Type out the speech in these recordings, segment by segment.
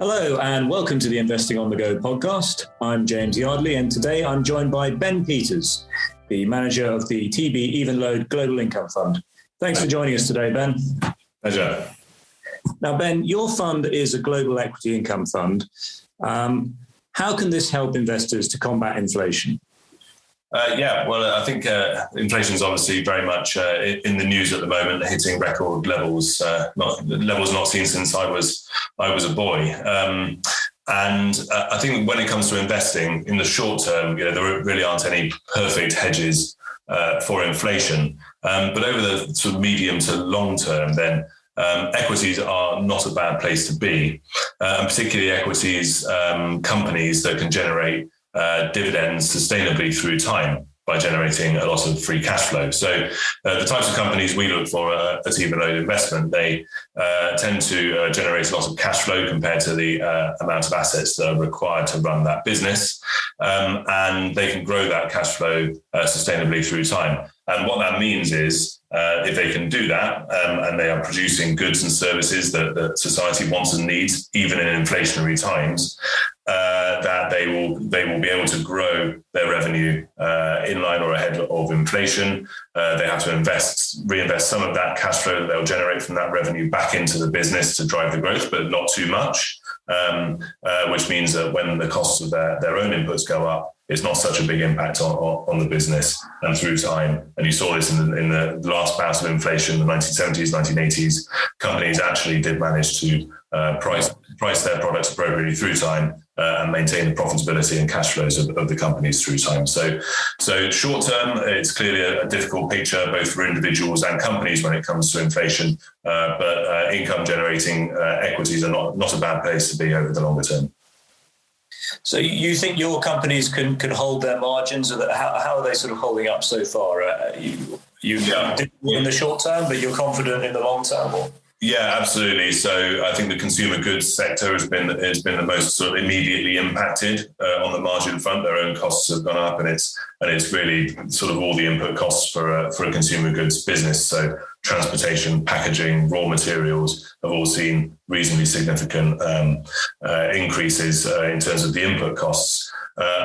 Hello and welcome to the Investing on the Go podcast. I'm James Yardley and today I'm joined by Ben Peters, the manager of the TB Even Load Global Income Fund. Thanks for joining us today, Ben. Pleasure. Now, Ben, your fund is a global equity income fund. How can this help investors to combat inflation? I think inflation is obviously very much in the news at the moment, hitting record levels, levels not seen since I was a boy. I think when it comes to investing in the short term, there really aren't any perfect hedges for inflation. But over the sort of medium to long term, then equities are not a bad place to be, and particularly equities companies that can generate dividends sustainably through time by generating a lot of free cash flow. So the types of companies we look for at Even Load Investment, they tend to generate a lot of cash flow compared to the amount of assets that are required to run that business. And they can grow that cash flow sustainably through time. And what that means is if they can do that and they are producing goods and services that society wants and needs, even in inflationary times, that they will be able to grow their revenue in line or ahead of inflation. They have to reinvest some of that cash flow that they'll generate from that revenue back into the business to drive the growth, but not too much, which means that when the costs of their own inputs go up, it's not such a big impact on the business and through time. And you saw this in the last bout of inflation, the 1970s, 1980s. Companies actually did manage to price their products appropriately through time and maintain the profitability and cash flows of the companies through time. So short term, it's clearly a difficult picture, both for individuals and companies when it comes to inflation. But income generating equities are not a bad place to be over the longer term. So you think your companies can hold their margins? Or how are they sort of holding up so far? You did in the short term, but you're confident in the long term? Or? Yeah, absolutely. So I think the consumer goods sector has been the most sort of immediately impacted on the margin front. Their own costs have gone up, and it's really sort of all the input costs for a consumer goods business. So transportation, packaging, raw materials have all seen reasonably significant increases in terms of the input costs.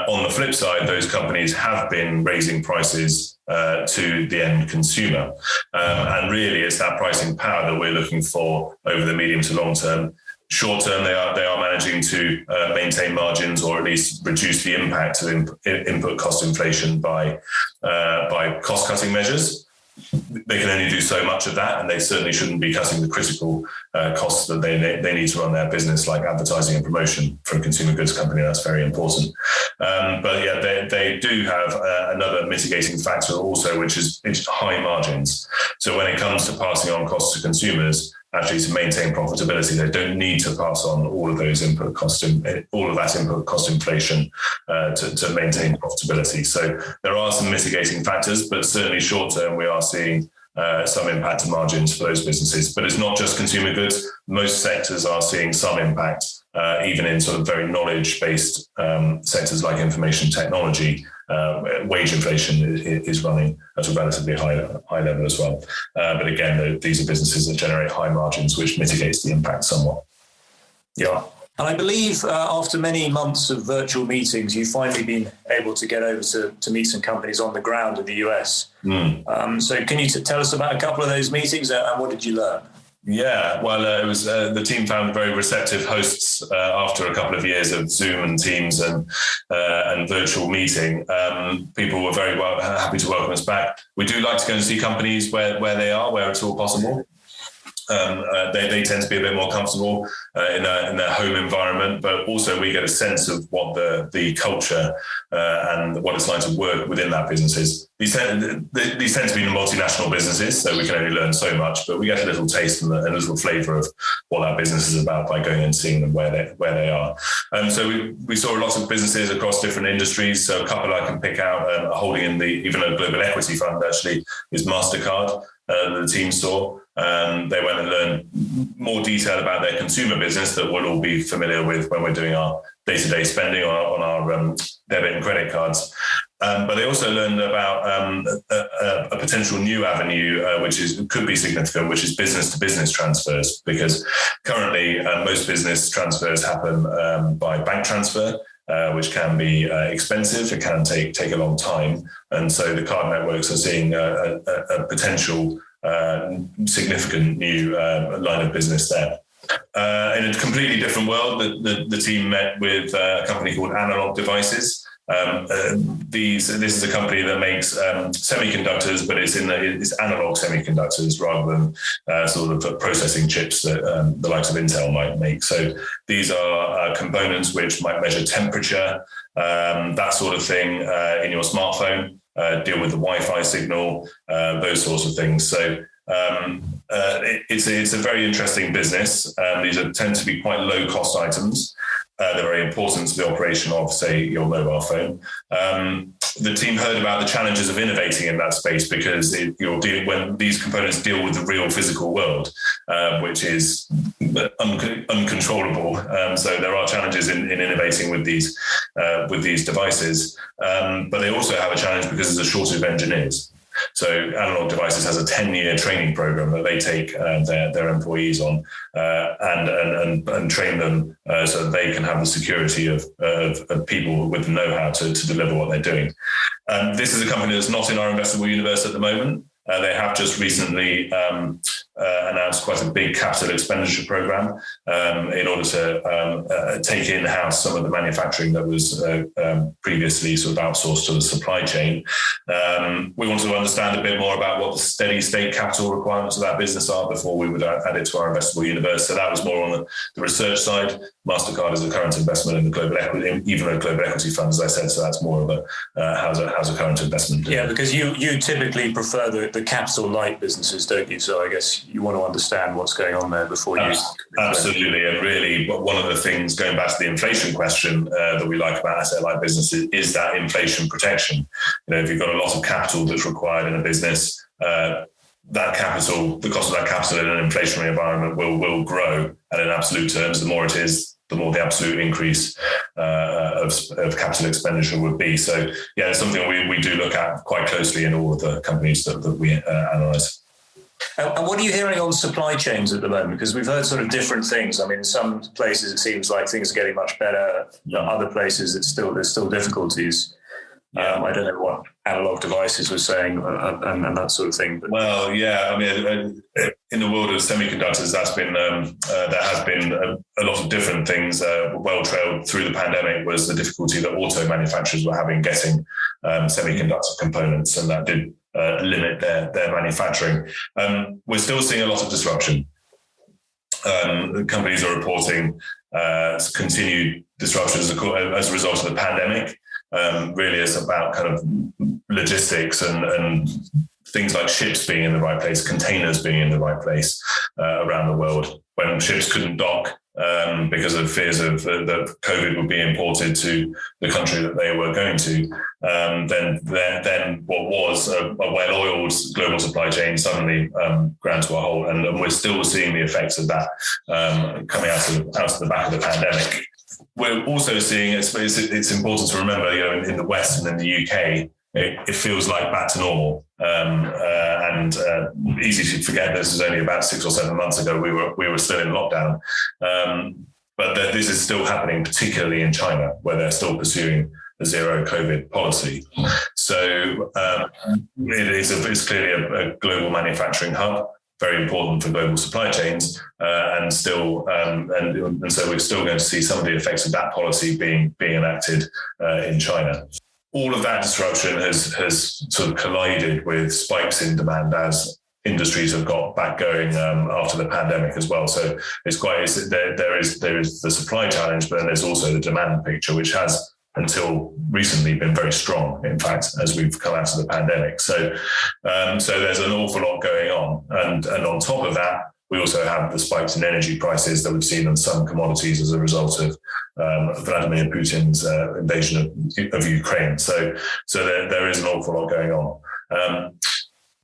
On the flip side, those companies have been raising prices to the end consumer. And really, it's that pricing power that we're looking for over the medium to long term. Short term, they are managing to maintain margins or at least reduce the impact of input cost inflation by cost-cutting measures. They can only do so much of that, and they certainly shouldn't be cutting the critical costs that they need to run their business, like advertising and promotion for a consumer goods company. That's very important. But yeah, they do have another mitigating factor also, which is high margins. So when it comes to passing on costs to consumers, actually to maintain profitability, they don't need to pass on all of that input cost inflation to maintain profitability. So there are some mitigating factors, but certainly short term we are seeing some impact to margins for those businesses. But it's not just consumer goods. Most sectors are seeing some impact, even in sort of very knowledge-based sectors like information technology. Wage inflation is running at a relatively high level as well. But again, these are businesses that generate high margins, which mitigates the impact somewhat. Yeah. And I believe after many months of virtual meetings, you've finally been able to get over to meet some companies on the ground in the US. So can you tell us about a couple of those meetings and what did you learn? Yeah, well, it was the team found very receptive hosts after a couple of years of Zoom and Teams and virtual meeting. People were very happy to welcome us back. We do like to go and see companies where they are, where it's all possible. They tend to be a bit more comfortable in their home environment, but also we get a sense of what the culture and what it's like to work within that business is. These tend to be multinational businesses, so we can only learn so much, but we get a little taste and a little flavour of what that business is about by going and seeing them where they are. So we saw lots of businesses across different industries. So a couple I can pick out, holding in the Even Load Global Equity Fund actually is Mastercard. The team saw. They went and learned more detail about their consumer business that we'll all be familiar with when we're doing our day-to-day spending on our debit and credit cards. But they also learned about a potential new avenue, could be significant, which is business-to-business transfers, because currently most business transfers happen by bank transfer, which can be expensive. It can take a long time. And so the card networks are seeing a potential significant new line of business there. In a completely different world, the team met with a company called Analog Devices. This is a company that makes semiconductors, but it's analog semiconductors rather than sort of processing chips that the likes of Intel might make. So these are components which might measure temperature, that sort of thing in your smartphone, deal with the Wi-Fi signal, those sorts of things. So it's a very interesting business. These tend to be quite low cost items. They're very important to the operation of, say, your mobile phone. The team heard about the challenges of innovating in that space because when these components deal with the real physical world, which is uncontrollable. So there are challenges in innovating with these devices, but they also have a challenge because there's a shortage of engineers. So Analog Devices has a 10-year training program that they take their employees on and train them so that they can have the security of people with the know-how to deliver what they're doing. This is a company that's not in our investable universe at the moment. They have just recently announced quite a big capital expenditure program in order to take in-house some of the manufacturing that was previously sort of outsourced to the supply chain. We wanted to understand a bit more about what the steady state capital requirements of that business are before we would add it to our investable universe. So that was more on the research side. Mastercard is a current investment in the global equity, even a global equity fund, as I said. So that's more of a how's a current investment. Yeah, because you typically prefer the capital light businesses, don't you? So I guess you want to understand what's going on there before you. Absolutely. And really, one of the things, going back to the inflation question that we like about asset light businesses is that inflation protection. If you've got a lot of capital that's required in a business, that capital, the cost of that capital in an inflationary environment will grow. And in absolute terms, the more it is, the more the absolute increase of capital expenditure would be. So, yeah, it's something we do look at quite closely in all of the companies that we analyse. And what are you hearing on supply chains at the moment? Because we've heard sort of different things. I mean, in some places it seems like things are getting much better. In other places there's still difficulties. I don't know what Analog Devices was saying and that sort of thing. But. Well, yeah, I mean, in the world of semiconductors, there has been a lot of different things. Well trailed through the pandemic was the difficulty that auto manufacturers were having getting semiconductor components, and that did limit their manufacturing. We're still seeing a lot of disruption. Companies are reporting continued disruption as a result of the pandemic. Really is about kind of logistics and things like ships being in the right place, containers being in the right place around the world. When ships couldn't dock because of fears of that COVID would be imported to the country that they were going to, then what was a well-oiled global supply chain suddenly ground to a halt, and we're still seeing the effects of that coming out of the back of the pandemic. We're also seeing, it's important to remember, in the West and in the UK, it feels like back to normal. And easy to forget this is only about 6 or 7 months ago. We were still in lockdown. But this is still happening, particularly in China, where they're still pursuing the zero COVID policy. So it's clearly a global manufacturing hub, very important for global supply chains, and so we're still going to see some of the effects of that policy being enacted in China. All of that disruption has sort of collided with spikes in demand as industries have got back going after the pandemic as well. So there is the supply challenge, but then there's also the demand picture, which has until recently been very strong, in fact, as we've come out of the pandemic. So there's an awful lot going on. And on top of that, we also have the spikes in energy prices that we've seen on some commodities as a result of Vladimir Putin's invasion of Ukraine. So there is an awful lot going on.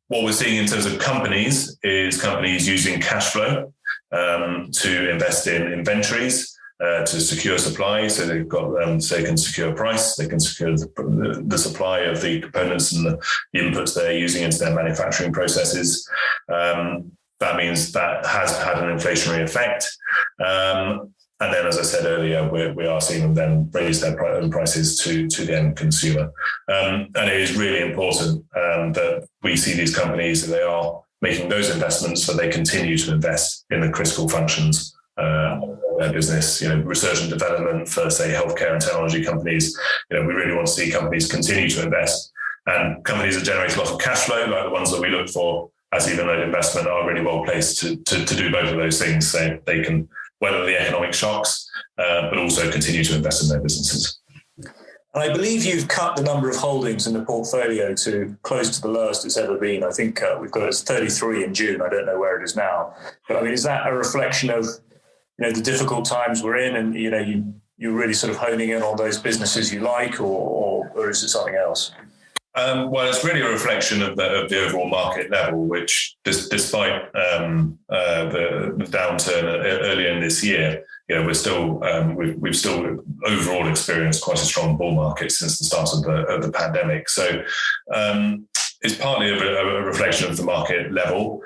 What we're seeing in terms of companies is companies using cash flow to invest in inventories, to secure supply. So they've got, so they can secure price, they can secure the supply of the components and the inputs they're using into their manufacturing processes. That means that has had an inflationary effect. And then, as I said earlier, we are seeing them then raise their own prices to the end consumer. And it is really important that we see these companies, that they are making those investments, so they continue to invest in the critical functions of their business. Research and development for, say, healthcare and technology companies. We really want to see companies continue to invest. And companies that generate a lot of cash flow, like the ones that we look for as even load investment, are really well placed to do both of those things, so they can weather the economic shocks, but also continue to invest in their businesses. And I believe you've cut the number of holdings in the portfolio to close to the lowest it's ever been. I think we've got it as 33 in June. I don't know where it is now. But I mean, is that a reflection of the difficult times we're in, and you're really sort of honing in on those businesses you like, or is it something else? Well, it's really a reflection of the overall market level, which, despite the downturn earlier in this year, we're still we've still overall experienced quite a strong bull market since the start of the pandemic. So it's partly a reflection of the market level.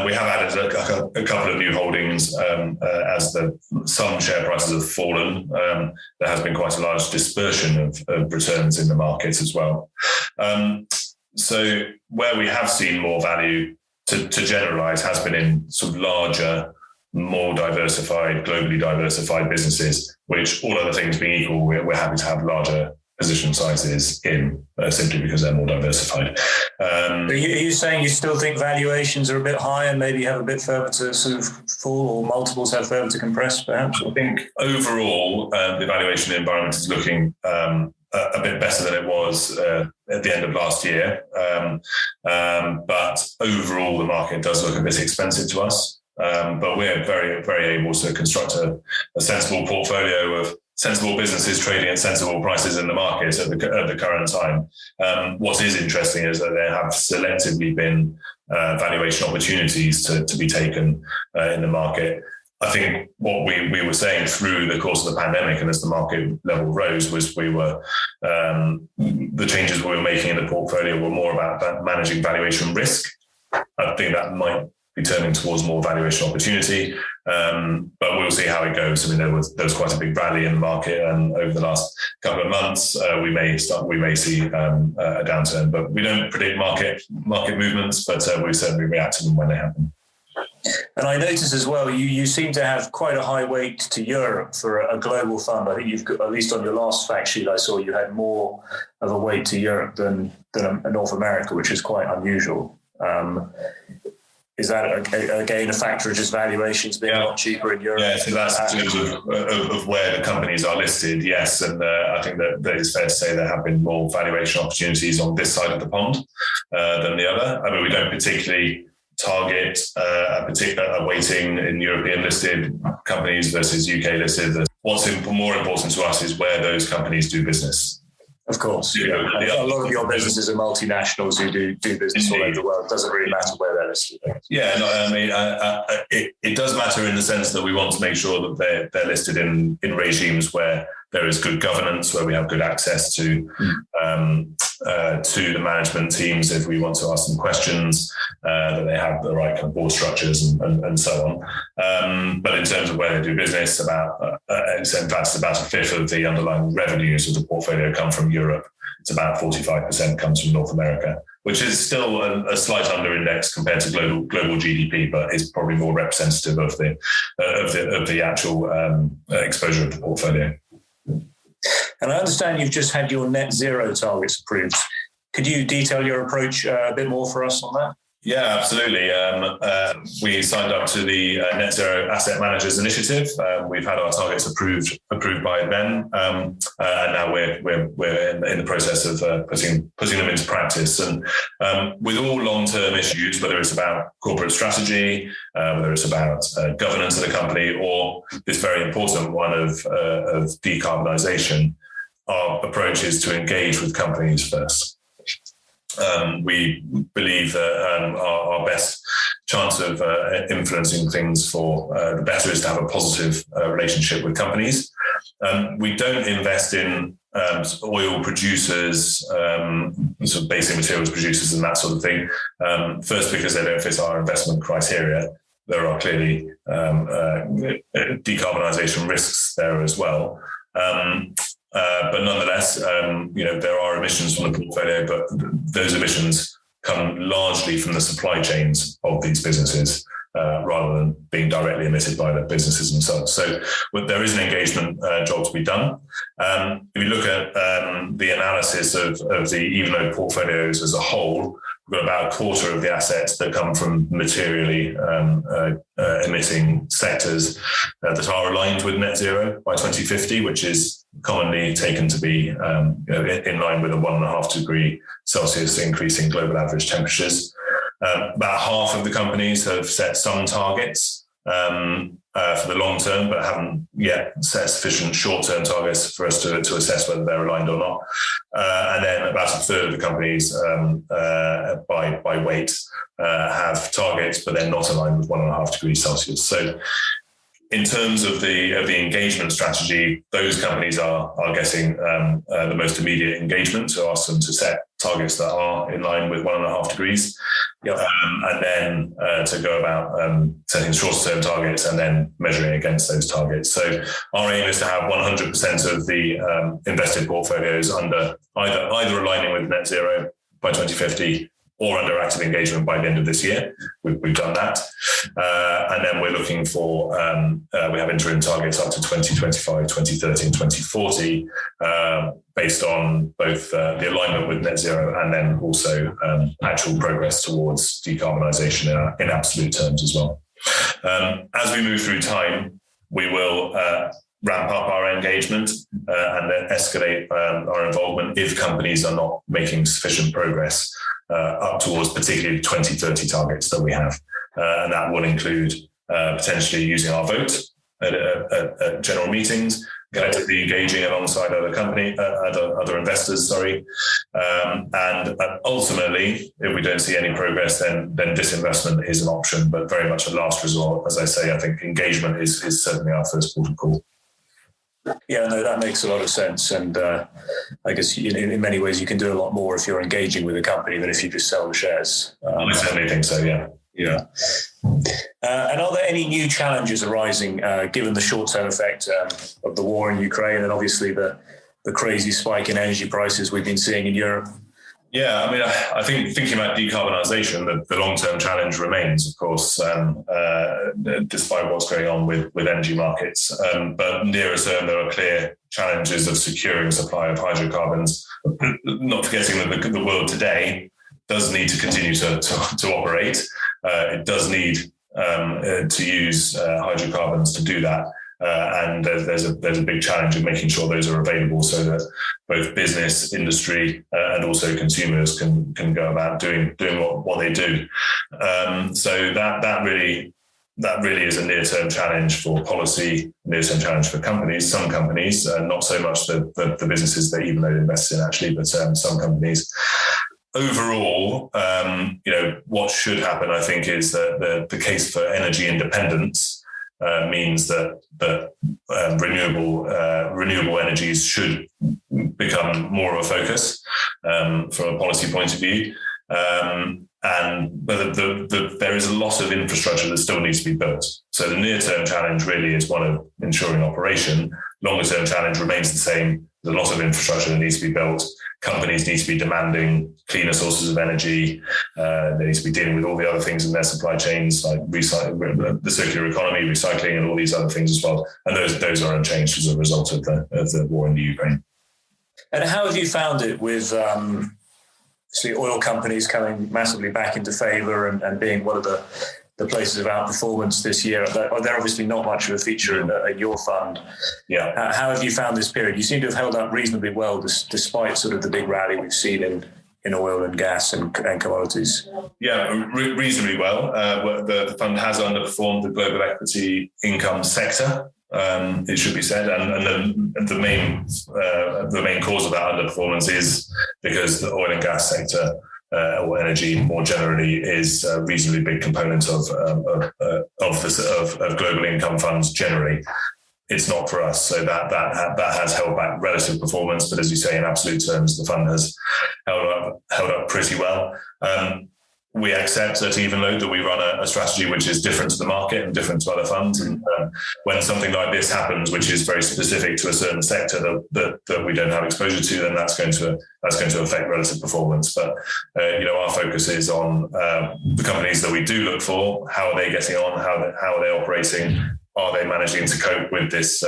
We have added a couple of new holdings as some share prices have fallen. There has been quite a large dispersion of returns in the market as well. So where we have seen more value, to generalize, has been in sort of larger, more diversified, globally diversified businesses, which, all other things being equal, we're happy to have larger position sizes in, simply because they're more diversified. Are you saying you still think valuations are a bit high and maybe have a bit further to sort of fall, or multiples have further to compress, perhaps? I think overall, the valuation environment is looking a bit better than it was at the end of last year. But overall, the market does look a bit expensive to us. But we're very, very able to construct a sensible portfolio of sensible businesses trading at sensible prices in the market at the current time. What is interesting is that there have selectively been valuation opportunities to be taken in the market. I think what we were saying through the course of the pandemic, and as the market level rose, was the changes we were making in the portfolio were more about managing valuation risk. I think that might be turning towards more valuation opportunity, but we'll see how it goes. I mean, there was quite a big rally in the market, and over the last couple of months, we may see a downturn. But we don't predict market movements, but we certainly react to them when they happen. And I noticed as well, you seem to have quite a high weight to Europe for a global fund. I think you've got, at least on your last fact sheet I saw, you had more of a weight to Europe than North America, which is quite unusual. Is that, again, a factor of just valuations being a lot cheaper in Europe? Yeah, so that's in terms of where the companies are listed, yes. And I think that it's fair to say there have been more valuation opportunities on this side of the pond than the other. I mean, we don't particularly target a particular weighting in European listed companies versus UK listed. What's more important to us is where those companies do business. Of course. Yeah. A lot of your businesses are multinationals who do business all over the world. It doesn't really matter where they're listed. Yeah, no, I mean, it does matter in the sense that we want to make sure that they're listed in regimes where there is good governance, where we have good access to the management teams if we want to ask them questions, that they have the right kind of board structures and so on. But in terms of where they do business, in fact, it's about a fifth of the underlying revenues of the portfolio come from Europe. It's about 45% comes from North America, which is still a slight under-index compared to global GDP, but is probably more representative of the actual exposure of the portfolio. And I understand you've just had your net zero targets approved. Could you detail your approach a bit more for us on that? Yeah, absolutely. We signed up to the Net Zero Asset Managers Initiative. We've had our targets approved by Ben, and now we're in the process of putting them into practice. And with all long-term issues, whether it's about corporate strategy, whether it's about governance of the company, or this very important one of decarbonisation, our approach is to engage with companies first. We believe that our best chance of influencing things for the better is to have a positive relationship with companies. We don't invest in oil producers, sort of basic materials producers and that sort of thing. First, because they don't fit our investment criteria. There are clearly decarbonisation risks there as well. But nonetheless, there are emissions from the portfolio, but those emissions come largely from the supply chains of these businesses, rather than being directly emitted by the businesses themselves. So there is an engagement job to be done. If you look at the analysis of the Evenode portfolios as a whole, we've got about a quarter of the assets that come from materially emitting sectors that are aligned with net zero by 2050, which is commonly taken to be in line with a 1.5 degree Celsius increase in global average temperatures. About half of the companies have set some targets for the long term, but haven't yet set sufficient short-term targets for us to assess whether they're aligned or not. And then about a third of the companies by weight have targets, but they're not aligned with 1.5 degrees Celsius. So in terms of the engagement strategy, those companies are getting the most immediate engagement. So ask them to set targets that are in line with 1.5 degrees. Yep. And then to go about setting short-term targets and then measuring against those targets. So our aim is to have 100% of the invested portfolios under either aligning with net zero by 2050 or under active engagement by the end of this year. We've done that. And then we're looking for, we have interim targets up to 2025, 2030 and 2040, based on both the alignment with net zero and then also actual progress towards decarbonisation in absolute terms as well. As we move through time, we will ramp up our engagement and then escalate our involvement if companies are not making sufficient progress up towards particularly 2030 targets that we have. And that will include potentially using our vote at general meetings, collectively engaging alongside other investors, and ultimately, if we don't see any progress, then disinvestment is an option, but very much a last resort. As I say, I think engagement is certainly our first port of call. Yeah, no, that makes a lot of sense. And I guess in many ways you can do a lot more if you're engaging with a company than if you just sell the shares. I certainly think so, yeah. Yeah. And are there any new challenges arising given the short-term effect of the war in Ukraine and obviously the crazy spike in energy prices we've been seeing in Europe? Yeah, I mean, I think thinking about decarbonisation, the long-term challenge remains, of course, despite what's going on with energy markets. But nearer term, there are clear challenges of securing supply of hydrocarbons, not forgetting that the world today does need to continue to operate. It does need to use hydrocarbons to do that. And there's a big challenge in making sure those are available so that both business, industry, and also consumers can go about doing what they do. So that really is a near-term challenge for policy, near-term challenge for companies. Some companies, not so much the businesses that Evenode invests in actually, but some companies. Overall, what should happen, I think, is that the case for energy independence means that renewable energies should become more of a focus from a policy point of view. But there is a lot of infrastructure that still needs to be built. So the near-term challenge really is one of ensuring operation. Longer-term challenge remains the same. There's a lot of infrastructure that needs to be built. Companies need to be demanding cleaner sources of energy. They need to be dealing with all the other things in their supply chains, like the circular economy, recycling, and all these other things as well. And those are unchanged as a result of the war in the Ukraine. And how have you found it with oil companies coming massively back into favour and being one of the places of outperformance this year? They're obviously not much of a feature in your fund. Yeah. How have you found this period? You seem to have held up reasonably well despite sort of the big rally we've seen in oil and gas and commodities. Yeah, reasonably well. The fund has underperformed the global equity income sector. It should be said, and the main cause of that underperformance is because the oil and gas sector or energy more generally is a reasonably big component of global income funds generally. It's not for us, so that has held back relative performance. But as you say, in absolute terms, the fund has held up pretty well. We accept at Evenlode that we run a strategy which is different to the market and different to other funds. And when something like this happens, which is very specific to a certain sector that we don't have exposure to, then that's going to affect relative performance. But our focus is on the companies that we do look for. How are they getting on? How are they operating? Are they managing to cope with this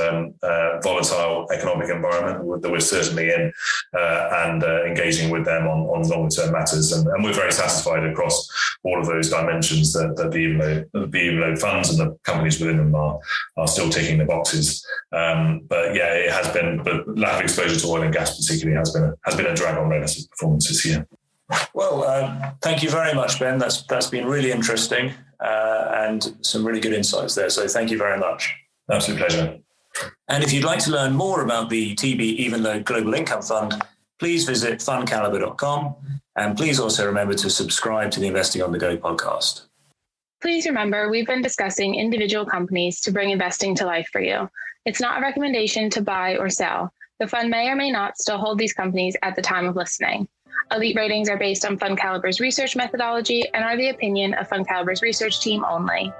volatile economic environment that we're certainly in, and engaging with them on longer-term matters? And we're very satisfied across all of those dimensions that the Evenlode funds and the companies within them are still ticking the boxes. But yeah, it has been, but lack of exposure to oil and gas particularly has been a drag on relative performance this year. Well, thank you very much, Ben. That's been really interesting. And some really good insights there. So thank you very much. Absolute pleasure. And if you'd like to learn more about the TB Evenlode Global Income Fund, please visit FundCalibre.com. And please also remember to subscribe to the Investing on the Go podcast. Please remember, we've been discussing individual companies to bring investing to life for you. It's not a recommendation to buy or sell. The fund may or may not still hold these companies at the time of listening. Elite ratings are based on FundCalibre's research methodology and are the opinion of FundCalibre's research team only.